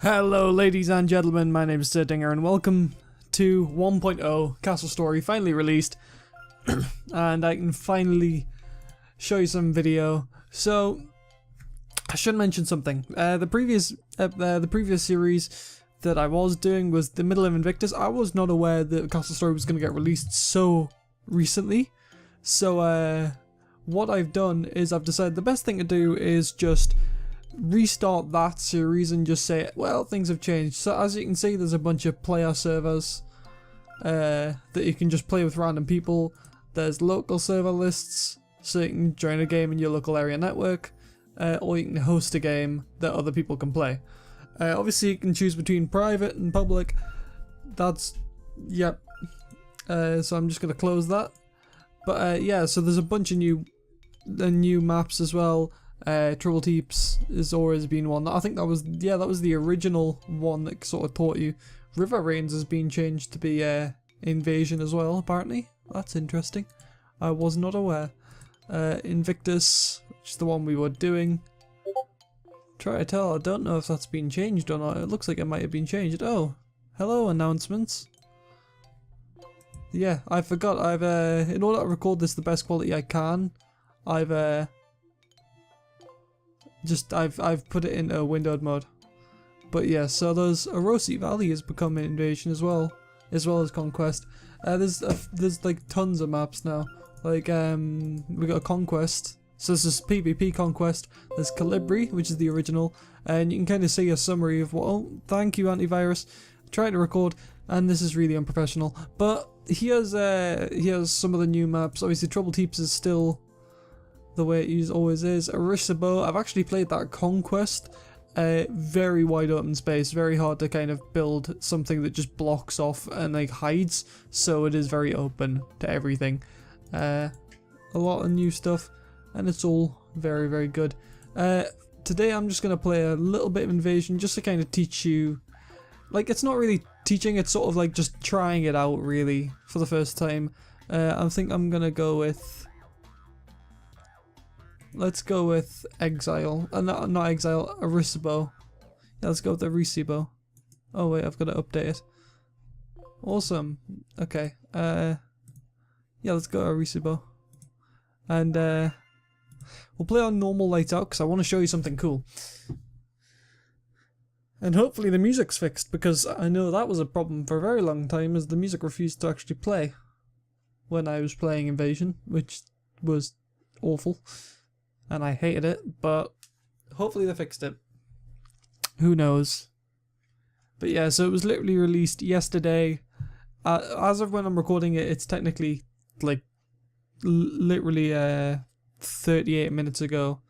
Hello ladies and gentlemen, my name is Dinga and welcome to 1.0 Castle Story, finally released. And I can finally show you some video. So I should mention something. The previous series that I was doing was the Middle of Invictus. I was not aware that Castle Story was going to get released so recently. So what I've done is I've decided the best thing to do is just restart that series and just say, well, things have changed. So as you can see, there's a bunch of player servers that you can just play with random people. There's local server lists, so you can join a game in your local area network, or you can host a game that other people can play. Obviously you can choose between private and public. That's, yep. So I'm just going to close that. But yeah, so there's a bunch of new maps as well. Trouble Teeps has always been one. I think that was the original one that sort of taught you. River Rains has been changed to be Invasion as well, apparently. That's interesting. I was not aware. Invictus, which is the one we were doing. Try to tell, I don't know if that's been changed or not. It looks like it might have been changed. Oh, hello announcements. Yeah, I forgot. In order to record this the best quality I can, I've put it into windowed mode. But yeah, so there's Erosi Valley has become an invasion as well as Conquest. There's like tons of maps now. Like we got a Conquest. So this is PvP Conquest. There's Calibri, which is the original, and you can kind of see a summary of what. Oh, thank you, antivirus. Trying to record, and this is really unprofessional. But here's some of the new maps. Obviously, Trouble Teeps is still the way it always is. Arisibo, I've actually played that Conquest. Very wide open space, very hard to kind of build something that just blocks off and like hides, so it is very open to everything. A lot of new stuff, and it's all very, very good. Today I'm just going to play a little bit of Invasion just to kind of teach you, like, it's not really teaching, it's sort of like just trying it out really for the first time. I think I'm going to go with, let's go with Exile. Not Exile, Arisibo. Yeah, let's go with Arisibo. Oh wait, I've got to update it. Awesome. Okay. Yeah, let's go Arisibo. And we'll play on normal lights out because I want to show you something cool. And hopefully the music's fixed, because I know that was a problem for a very long time, as the music refused to actually play when I was playing Invasion, which was awful. And I hated it, but hopefully they fixed it. Who knows? But yeah, so it was literally released yesterday. As of when I'm recording it, it's technically like literally 38 minutes ago.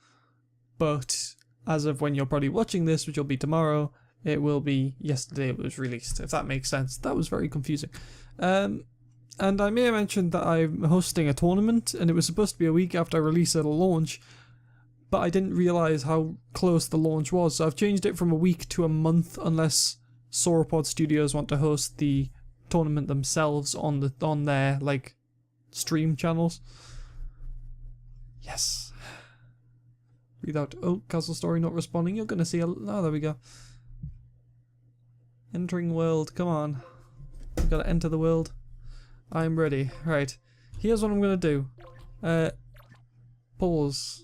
But as of when you're probably watching this, which will be tomorrow, it will be yesterday it was released, if that makes sense. That was very confusing. And I may have mentioned that I'm hosting a tournament, and it was supposed to be a week after I release it'll launch. But I didn't realise how close the launch was, so I've changed it from a week to a month, unless Sauropod Studios want to host the tournament themselves on their like stream channels. Yes. Without Castle Story not responding, you're gonna see a there we go. Entering world, come on. We've gotta enter the world. I'm ready. Right. Here's what I'm gonna do. Pause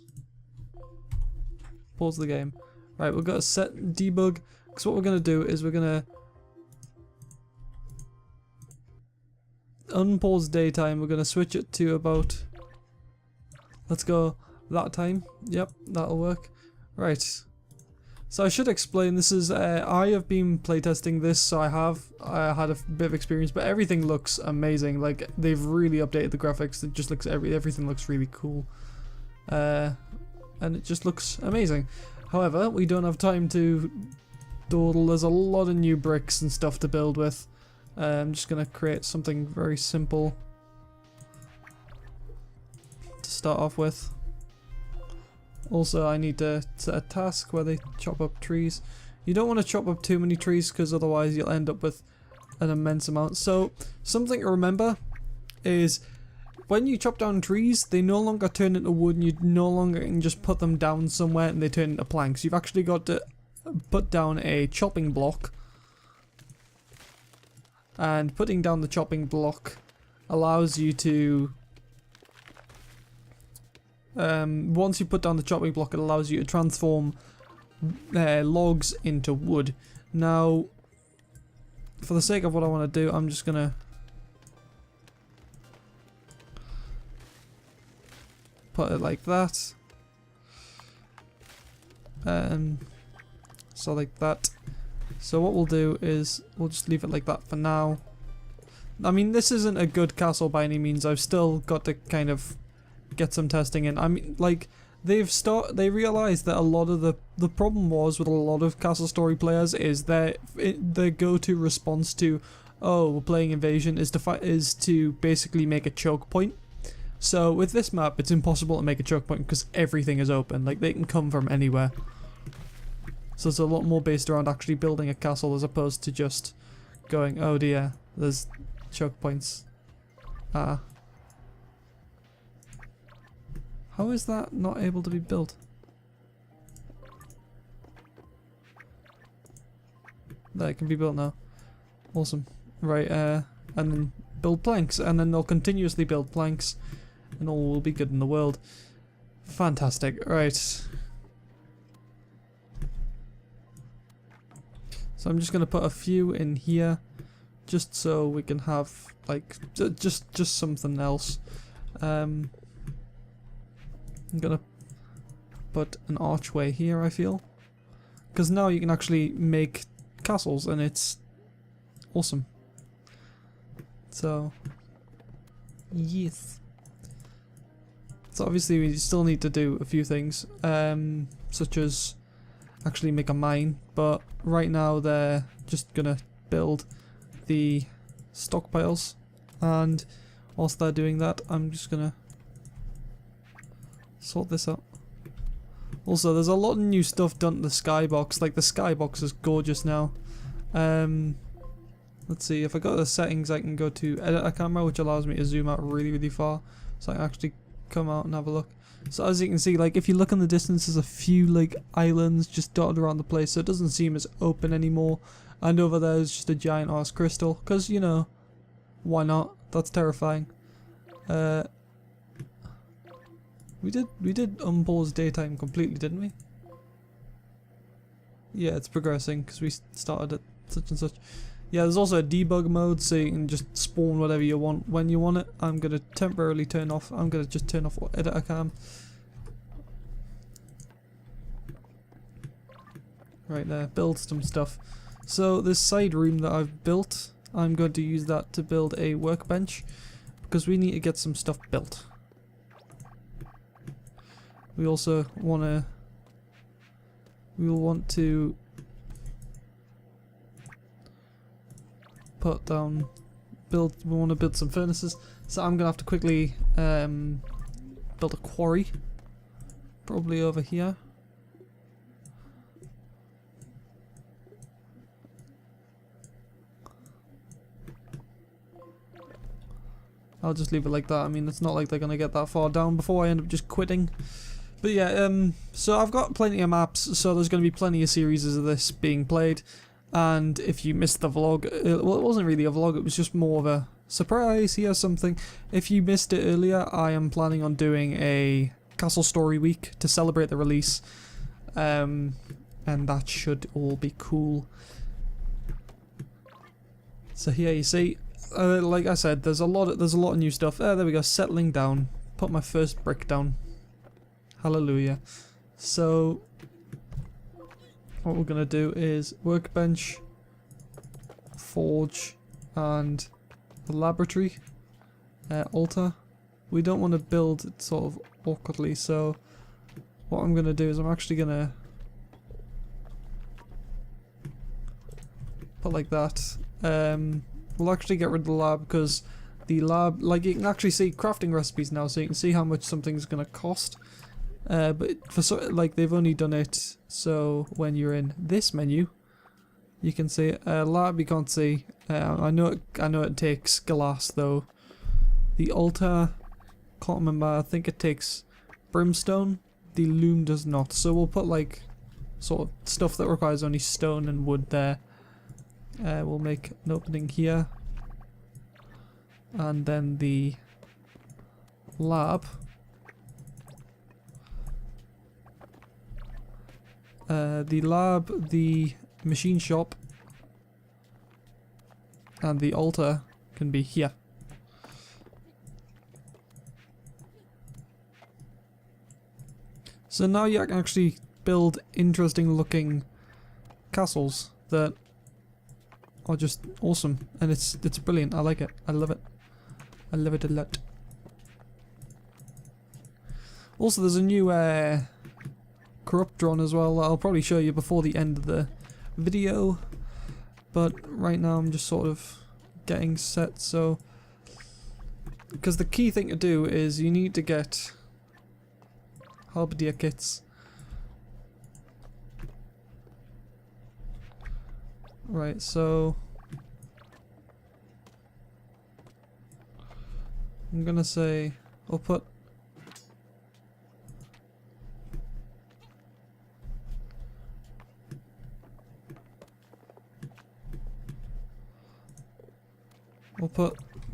the game. Right, we've got to set debug, because what we're going to do is we're going to unpause daytime. We're going to switch it to about, let's go that time. Yep, that'll work. Right. So I should explain, this is, I have been playtesting this, so I had a bit of experience, but everything looks amazing. Like, they've really updated the graphics. It just looks, everything looks really cool. And it just looks amazing. However, we don't have time to dawdle. There's a lot of new bricks and stuff to build with. I'm just going to create something very simple to start off with. Also, I need to set a task where they chop up trees. You don't want to chop up too many trees, because otherwise you'll end up with an immense amount. So, something to remember is, when you chop down trees, they no longer turn into wood, and you no longer can just put them down somewhere and they turn into planks. You've actually got to put down a chopping block, and putting down the chopping block allows you to once you put down the chopping block, it allows you to transform logs into wood. Now, for the sake of what I want to do, I'm just gonna put it like that. So like that. So what we'll do is we'll just leave it like that for now. I mean, this isn't a good castle by any means. I've still got to kind of get some testing in. I mean, like, they realized that a lot of the problem was with a lot of Castle Story players is that their go-to response to, oh, we're playing Invasion is to basically make a choke point. So with this map, it's impossible to make a choke point because everything is open. Like, they can come from anywhere. So it's a lot more based around actually building a castle as opposed to just going, oh dear, there's choke points. How is that not able to be built? There, it can be built now. Awesome. Right, and then build planks, and then they'll continuously build planks, and all will be good in the world. Fantastic. Right. So I'm just gonna put a few in here, just so we can have like just something else. I'm gonna put an archway here, I feel, because now you can actually make castles and it's awesome. So yes. So obviously we still need to do a few things, such as actually make a mine, but right now they're just gonna build the stockpiles, and whilst they're doing that, I'm just gonna sort this out. Also, there's a lot of new stuff done to the skybox. Like, the skybox is gorgeous now. Let's see, if I go to the settings, I can go to edit a camera, which allows me to zoom out really far, so I can actually come out and have a look. So as you can see, like, if you look in the distance, there's a few like islands just dotted around the place, so it doesn't seem as open anymore. And over there is just a giant ass crystal, because, you know, why not? That's terrifying. We did unpause daytime completely, didn't we? Yeah, it's progressing because we started at such and such. Yeah, there's also a debug mode, so you can just spawn whatever you want when you want it. I'm gonna temporarily turn off. I'm gonna just turn off editor cam. Right there, build some stuff. So this side room that I've built, I'm going to use that to build a workbench because we need to get some stuff built. We also want to put down, we want to build some furnaces, so I'm gonna have to quickly build a quarry, probably over here. I'll just leave it like that. I mean, it's not like they're gonna get that far down before I end up just quitting. But yeah, so I've got plenty of maps, so there's going to be plenty of series of this being played. And if you missed the vlog, well, it wasn't really a vlog, it was just more of a surprise, here's something. If you missed it earlier, I am planning on doing a Castle Story week to celebrate the release. And that should all be cool. So here you see, like I said, there's a lot of new stuff. There we go, settling down. Put my first brick down. Hallelujah. So what we're gonna do is workbench, forge, and the laboratory, altar. We don't want to build it sort of awkwardly, so what I'm gonna do is I'm actually gonna put like that. We'll actually get rid of the lab because the lab, like, you can actually see crafting recipes now, so you can see how much something's gonna cost. But for like, they've only done it so when you're in this menu, you can see lab. You can't see. I know it takes glass though. The altar, can't remember. I think it takes brimstone. The loom does not. So we'll put like sort of stuff that requires only stone and wood there. We'll make an opening here. And then the lab. The machine shop, and the altar can be here. So now you can actually build interesting looking castles that are just awesome, and it's brilliant. I like it. I love it. I love it a lot. Also, there's a new corrupt drone as well. I'll probably show you before the end of the video, but right now I'm just sort of getting set. So, because the key thing to do is you need to get halberdier kits. Right, so I'm gonna say I'll put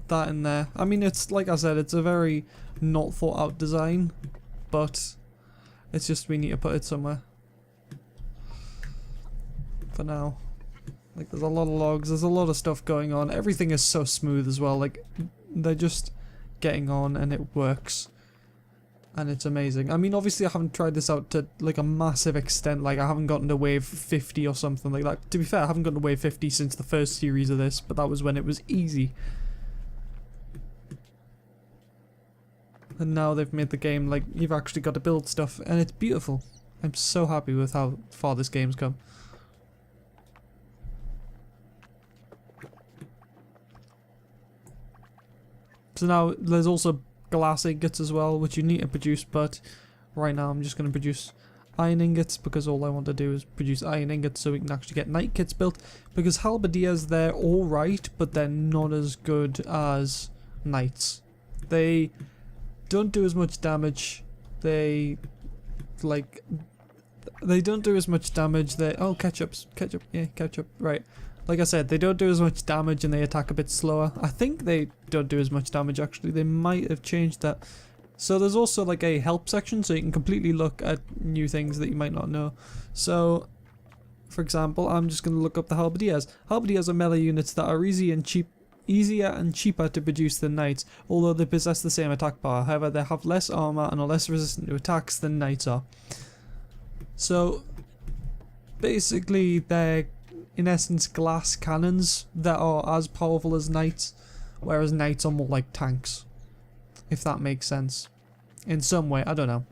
that in there. I mean, it's like I said, it's a very not thought out design, but it's just we need to put it somewhere for now. Like, there's a lot of logs, there's a lot of stuff going on. Everything is so smooth as well. Like, they're just getting on and it works. And it's amazing. I mean, obviously I haven't tried this out to like a massive extent. Like, I haven't gotten to wave 50 or something like that. To be fair, I haven't gotten to wave 50 since the first series of this, but that was when it was easy. And now they've made the game like you've actually got to build stuff, and it's beautiful. I'm so happy with how far this game's come. So now there's also glass ingots as well, which you need to produce, but right now I'm just going to produce iron ingots because all I want to do is produce iron ingots so we can actually get night kits built, because halberdiers, they're alright, but they're not as good as knights. They don't do as much damage. They don't do as much damage. Oh, ketchup, yeah, ketchup, right. Like I said, they don't do as much damage and they attack a bit slower. I think they don't do as much damage actually. They might have changed that. So there's also like a help section so you can completely look at new things that you might not know. So, for example, I'm just going to look up the halberdiers. Halberdiers are melee units that are easier and cheaper to produce than knights, although they possess the same attack power. However, they have less armor and are less resistant to attacks than knights are. So, basically, they're in essence glass cannons that are as powerful as knights, whereas knights are more like tanks, if that makes sense in some way. I don't know.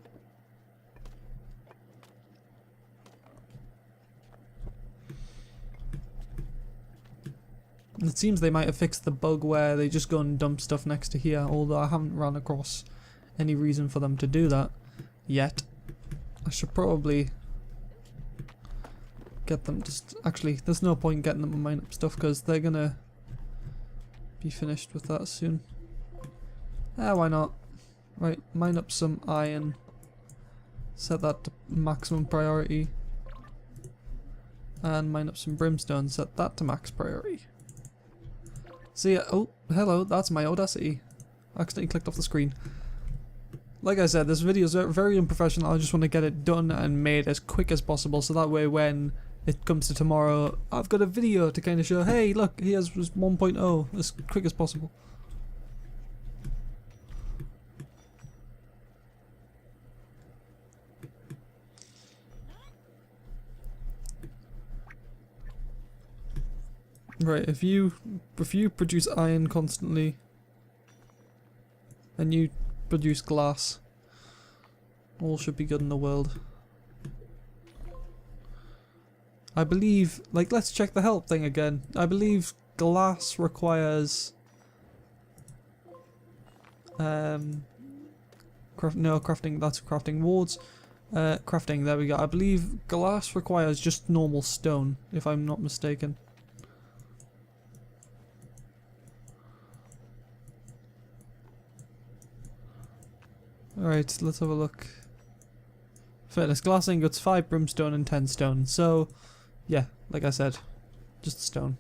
It seems they might have fixed the bug where they just go and dump stuff next to here, although I haven't run across any reason for them to do that yet. I should probably get them actually, there's no point getting them to mine up stuff because they're gonna be finished with that soon. Why not? Right, mine up some iron, set that to maximum priority, and mine up some brimstone, set that to max priority. See ya. Oh, hello, that's my Audacity. I accidentally clicked off the screen. Like I said, this video is very unprofessional. I just want to get it done and made as quick as possible, so that way when it comes to tomorrow, I've got a video to kind of show, hey, look, here's 1.0 as quick as possible. Right, if you produce iron constantly and you produce glass, all should be good in the world. I believe, like, let's check the help thing again. I believe glass requires crafting, that's crafting wards. Crafting, there we go. I believe glass requires just normal stone, if I'm not mistaken. Alright, let's have a look. Furnace, glass ingots, 5 brimstone and 10 stone. So, yeah, like I said, just stone.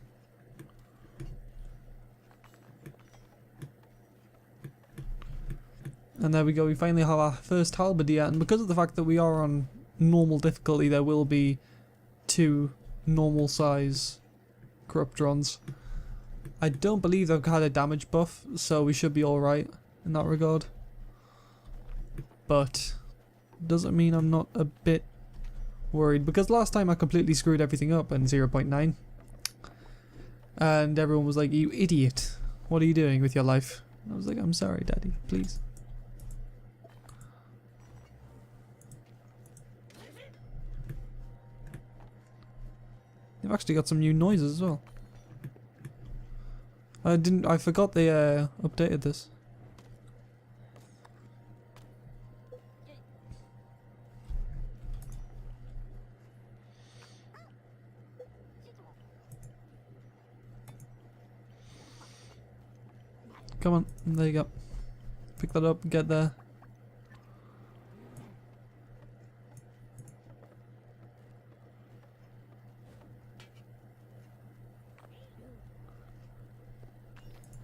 And there we go, we finally have our first halberdier, and because of the fact that we are on normal difficulty, there will be 2 normal size corruptrons. I don't believe they've had a damage buff, so we should be alright in that regard. But doesn't mean I'm not a bit worried, because last time I completely screwed everything up in 0.9. And everyone was like, "You idiot, what are you doing with your life?" I was like, "I'm sorry, Daddy, please." They've actually got some new noises as well. I forgot they updated this. Come on, there you go. Pick that up, get there.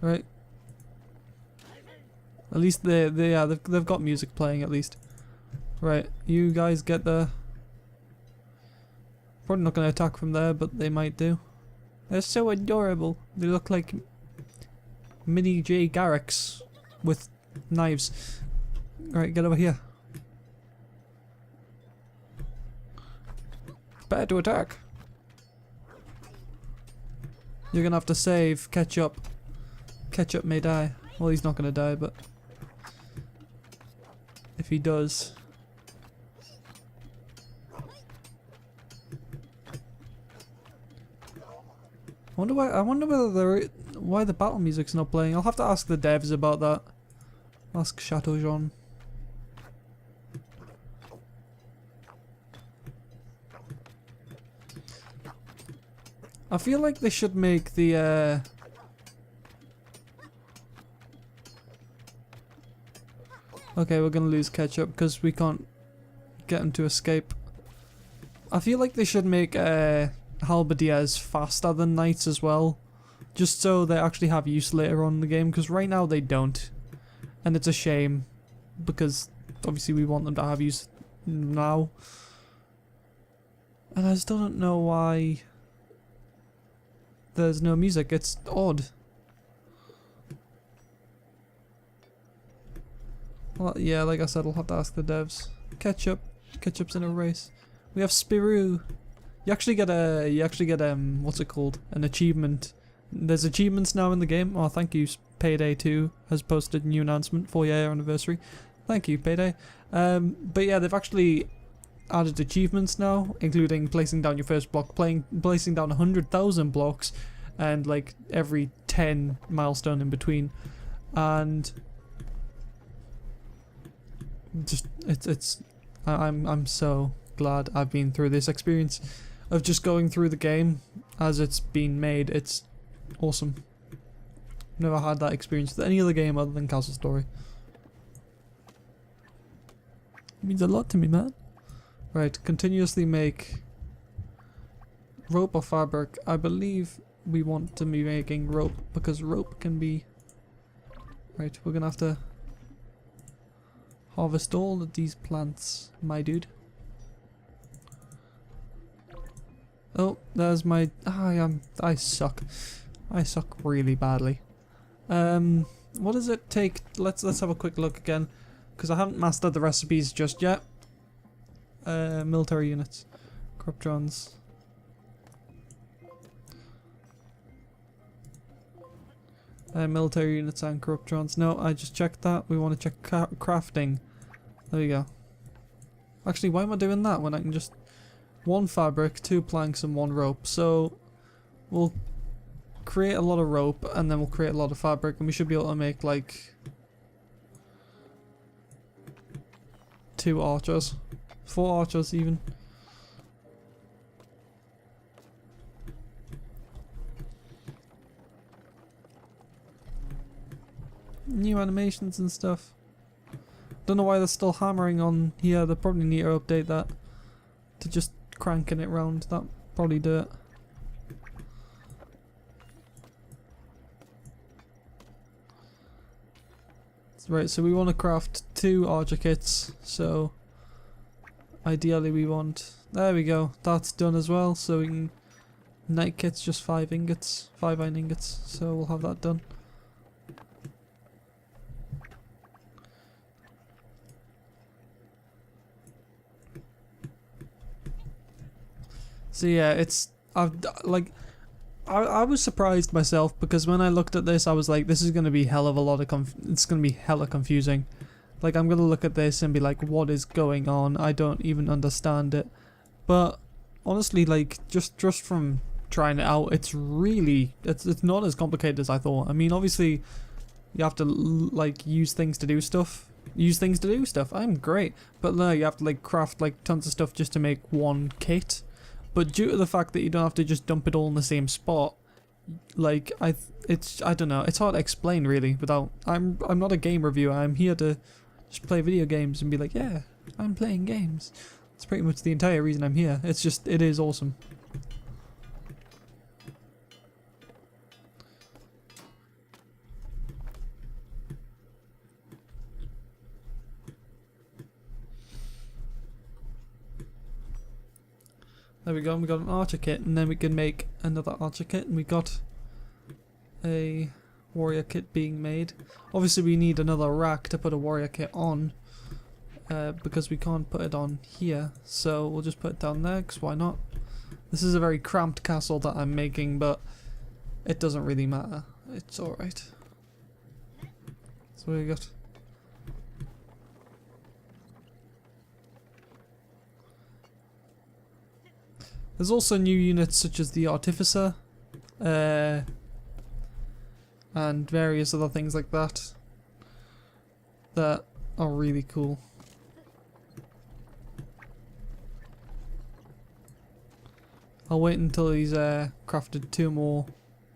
Right. At least they've got music playing at least. Right, you guys get there. Probably not going to attack from there, but they might do. They're so adorable. They look like mini J Garricks with knives. Right, get over here. Better to attack. You're gonna have to save Ketchup. Ketchup may die. Well, he's not gonna die, but if he does. I wonder whether why the battle music's not playing. I'll have to ask the devs about that. Ask Chateau Jean. I feel like they should make the okay, we're gonna lose Ketchup because we can't get him to escape. I feel like they should make halberdiers faster than knights as well, just so they actually have use later on in the game, because right now they don't, and it's a shame because obviously we want them to have use now, and I still don't know why there's no music. It's odd. Well, yeah, like I said, I'll have to ask the devs. Ketchup's in a race. We have Spirou. You actually get what's it called? An achievement. There's achievements now in the game. Oh, thank you. Payday 2 has posted a new announcement for your anniversary. Thank you, Payday. But yeah, they've actually added achievements now, including placing down your first block, placing down 100,000 blocks, and like every 10 milestone in between, and just I'm so glad I've been through this experience of just going through the game as it's been made. It's awesome. Never had that experience with any other game other than Castle Story. It means a lot to me, man. Right, continuously make rope or fabric. I believe we want to be making rope because rope can be... Right, we're gonna have to harvest all of these plants, my dude. Oh, there's my... I suck. I suck really badly. What does it take? Let's have a quick look again, because I haven't mastered the recipes just yet. Military units, corruptrons. Military units and corruptrons. No, I just checked that. We want to check crafting. There you go. Actually, why am I doing that when I can just... 1 fabric, 2 planks and 1 rope. So we'll create a lot of rope and then we'll create a lot of fabric, and we should be able to make like 2 archers. 4 archers even. New animations and stuff. Don't know why they're still hammering on here. They probably need to update that to just cranking it round. That probably do it. Right, so we want to craft 2 archer kits. So ideally we want, there we go, that's done as well. So we can, knight kit's just 5 ingots, 5 iron ingots, so we'll have that done. So yeah, it's, I was surprised myself, because when I looked at this I was like, this is going to be hell of a lot of it's going to be hella confusing. Like, I'm going to look at this and be like, what is going on? I don't even understand it. But honestly, like, just from trying it out, it's really, it's not as complicated as I thought. I mean, obviously you have to like use things to do stuff. I'm great. But no, you have to like craft like tons of stuff just to make one kit. But due to the fact that you don't have to just dump it all in the same spot, like I don't know, it's hard to explain really without, I'm not a game reviewer. I'm here to just play video games and be like, yeah, I'm playing games. That's pretty much the entire reason I'm here. It's just, it is awesome. There we go, we got an archer kit, and then we can make another archer kit, and we got a warrior kit being made. Obviously we need another rack to put a warrior kit on, because we can't put it on here, so we'll just put it down there, because why not? This is a very cramped castle that I'm making, but it doesn't really matter. It's alright. So we got... There's also new units such as the Artificer, and various other things like that, that are really cool. I'll wait until he's crafted 2 more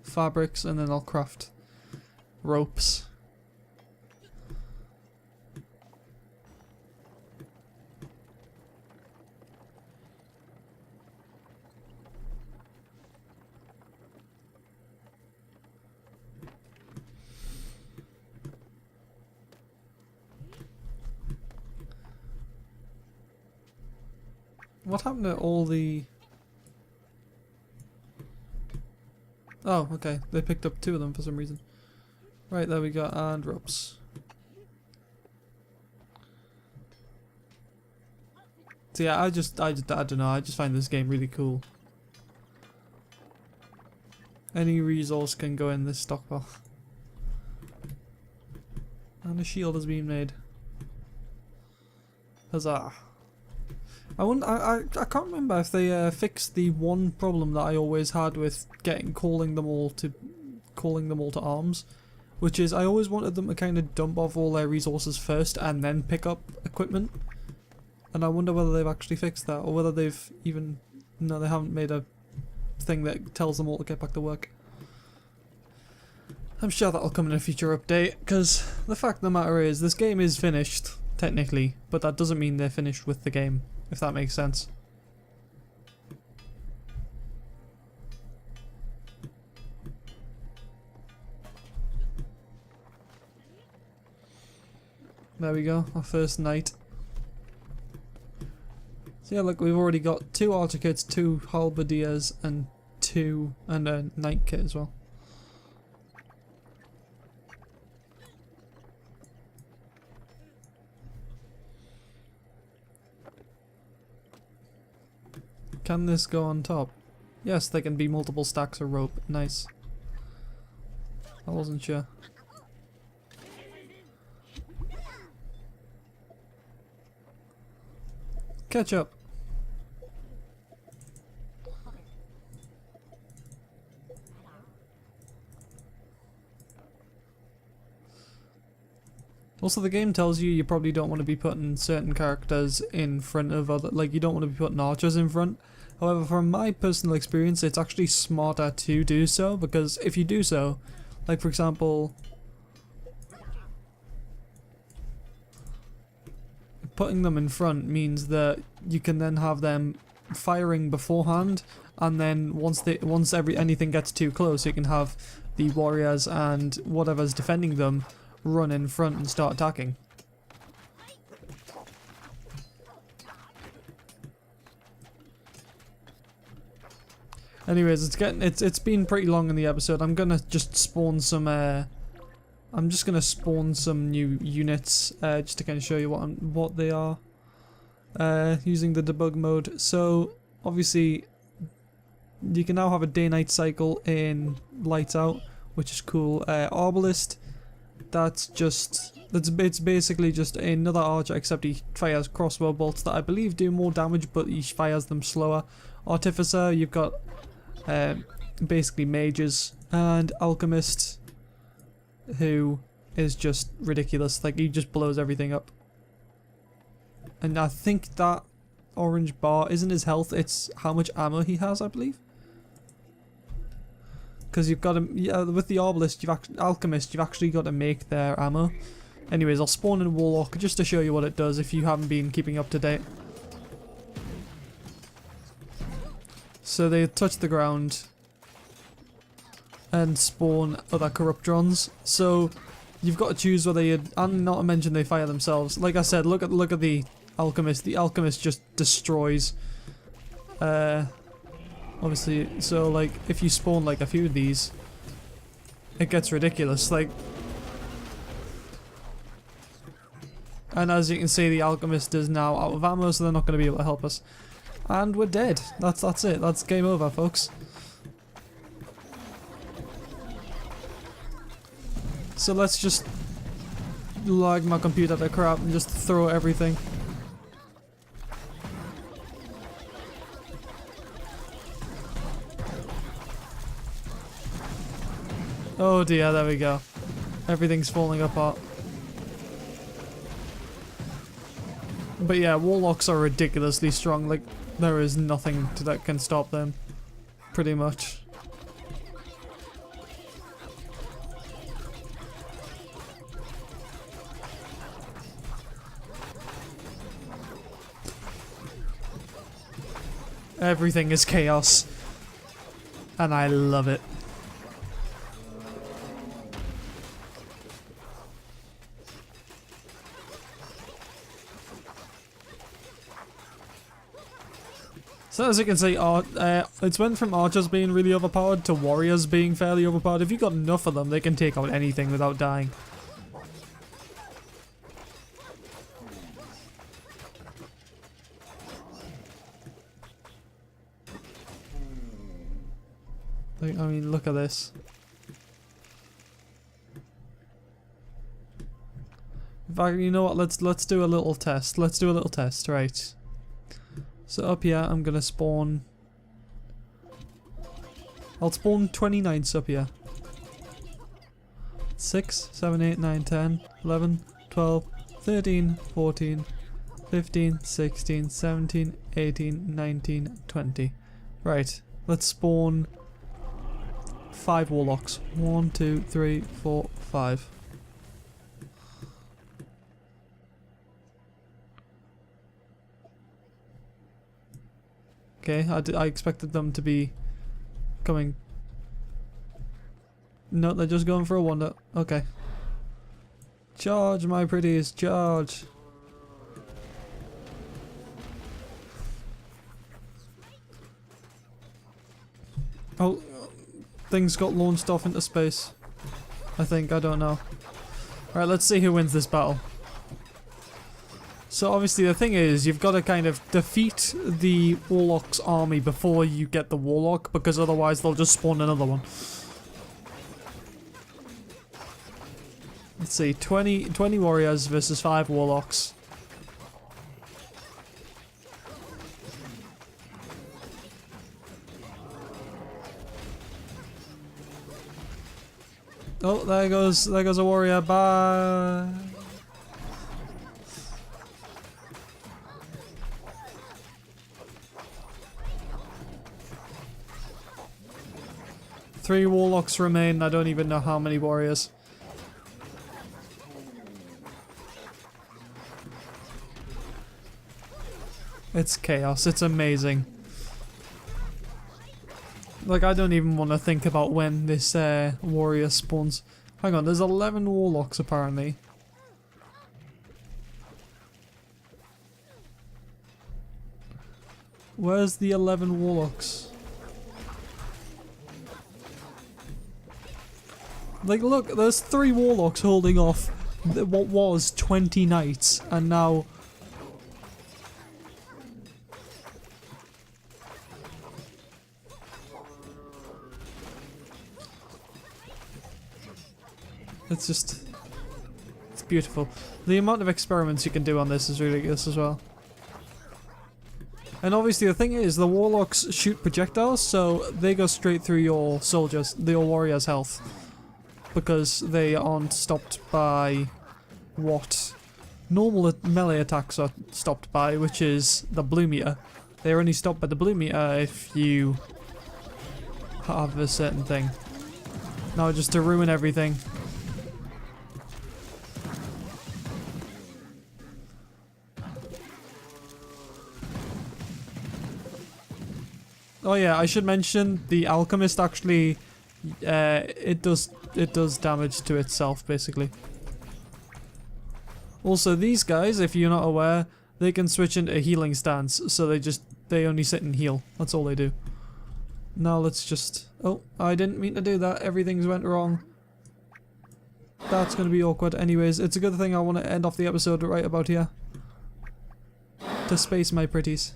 fabrics, and then I'll craft ropes. What happened to all the... Oh, okay. They picked up 2 of them for some reason. Right, there we go. And ropes. So yeah, I don't know. I just find this game really cool. Any resource can go in this stockpile. And a shield has been made. Huzzah. I can't remember if they fixed the one problem that I always had with calling them all to arms, which is I always wanted them to kind of dump off all their resources first and then pick up equipment. And I wonder whether they've actually fixed that, or whether they've even... No, they haven't made a thing that tells them all to get back to work. I'm sure that'll come in a future update, because the fact of the matter is, this game is finished, technically, but that doesn't mean they're finished with the game, if that makes sense. There we go, our first night. So yeah, look, we've already got 2 archer kits, 2 halberdiers, and a knight kit as well. Can this go on top? Yes, there can be multiple stacks of rope. Nice. I wasn't sure. Catch up. Also, the game tells you probably don't want to be putting certain characters in front of other, like you don't want to be putting archers in front. However, from my personal experience, it's actually smarter to do so, because if you do so, like for example, putting them in front means that you can then have them firing beforehand, and then once anything gets too close, you can have the warriors and whatever's defending them run in front and start attacking. Anyways, it's been pretty long in the episode. I'm gonna just spawn some I'm just gonna spawn some new units just to kind of show you what they are using the debug mode. So obviously you can now have a day-night cycle in Lights Out, which is cool. Arbalist, it's basically just another archer, except he fires crossbow bolts that I believe do more damage, but he fires them slower. Artificer, you've got basically mages, and alchemist, who is just ridiculous. Like, he just blows everything up. And I think that orange bar isn't his health, it's how much ammo he has, I believe. Because you've got to, yeah, with the alchemist, you've actually got to make their ammo. Anyways, I'll spawn in Warlock just to show you what it does if you haven't been keeping up to date. So they touch the ground and spawn other corruptrons. So you've got to choose whether you, and not to mention they fire themselves. Like I said, look at the alchemist. The alchemist just destroys. Obviously, so like if you spawn like a few of these, it gets ridiculous. Like, and as you can see, the alchemist is now out of ammo, so they're not going to be able to help us. And we're dead. That's it. That's game over, folks. So let's just lag my computer to crap and just throw everything. Oh dear, there we go. Everything's falling apart. But yeah, warlocks are ridiculously strong. Like, there is nothing that can stop them, pretty much. Everything is chaos, and I love it. So as you can see, it's went from archers being really overpowered to warriors being fairly overpowered. If you got enough of them, they can take out anything without dying. Like, I mean, look at this. In fact, you know what? Let's do a little test. Let's do a little test, right? So up here, I'm gonna spawn. I'll spawn 20 knights up here. 6, 7, 8, 9, 10, 11, 12, 13, 14, 15, 16, 17, 18, 19, 20. Right, let's spawn 5 warlocks. 1, 2, 3, 4, 5. Okay, I expected them to be coming. No, they're just going for a wander. Okay. Charge, my pretties, charge. Oh, things got launched off into space. I think, I don't know. Alright, let's see who wins this battle. So obviously the thing is, you've got to kind of defeat the Warlock's army before you get the Warlock, because otherwise they'll just spawn another one. Let's see, 20 warriors versus 5 Warlocks. Oh, there goes a warrior, bye! Three warlocks remain, I don't even know how many warriors. It's chaos. It's amazing. Like, I don't even want to think about when this warrior spawns. Hang on, there's 11 warlocks apparently. Where's the 11 warlocks? Like, look, there's 3 warlocks holding off what was 20 knights, and now... It's just... It's beautiful. The amount of experiments you can do on this is ridiculous as well. And obviously the thing is, the warlocks shoot projectiles, so they go straight through your soldiers, your warriors' health. Because they aren't stopped by what normal melee attacks are stopped by, which is the blue meter. They're only stopped by the blue meter if you have a certain thing. Now, just to ruin everything. Oh yeah, I should mention the alchemist actually, it does damage to itself basically. Also, these guys, if you're not aware, they can switch into a healing stance, so they only sit and heal. That's all they do. Now let's just... Oh, I didn't mean to do that. Everything's went wrong. That's gonna be awkward. Anyways, it's a good thing I want to end off the episode right about here. To space my pretties.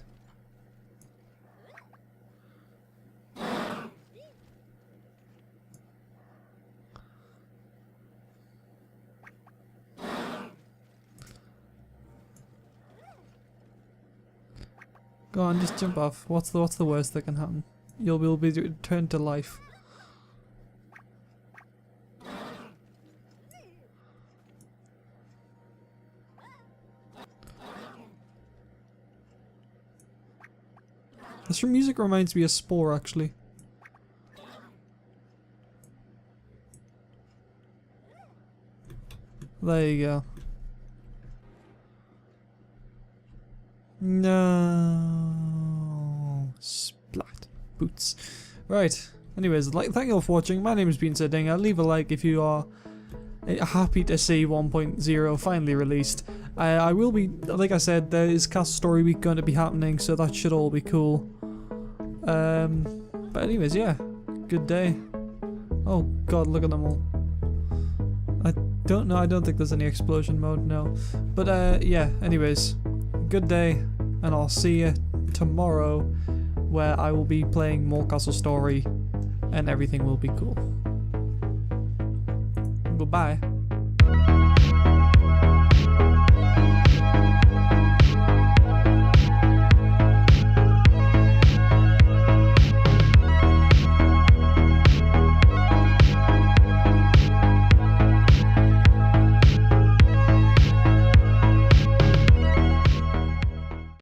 Go on, just jump off. What's the worst that can happen? You'll be returned to life. This music reminds me of Spore, actually. There you go. No. Splat. Boots. Right. Anyways, thank you all for watching. My name has been Dinga. Leave a like if you are happy to see 1.0 finally released. I will be, like I said, there is Castle Story Week going to be happening, so that should all be cool. But anyways, yeah. Good day. Oh god, look at them all. I don't know, I don't think there's any explosion mode, no. But yeah, anyways. Good day, and I'll see you tomorrow, where I will be playing more Castle Story, and everything will be cool. Goodbye.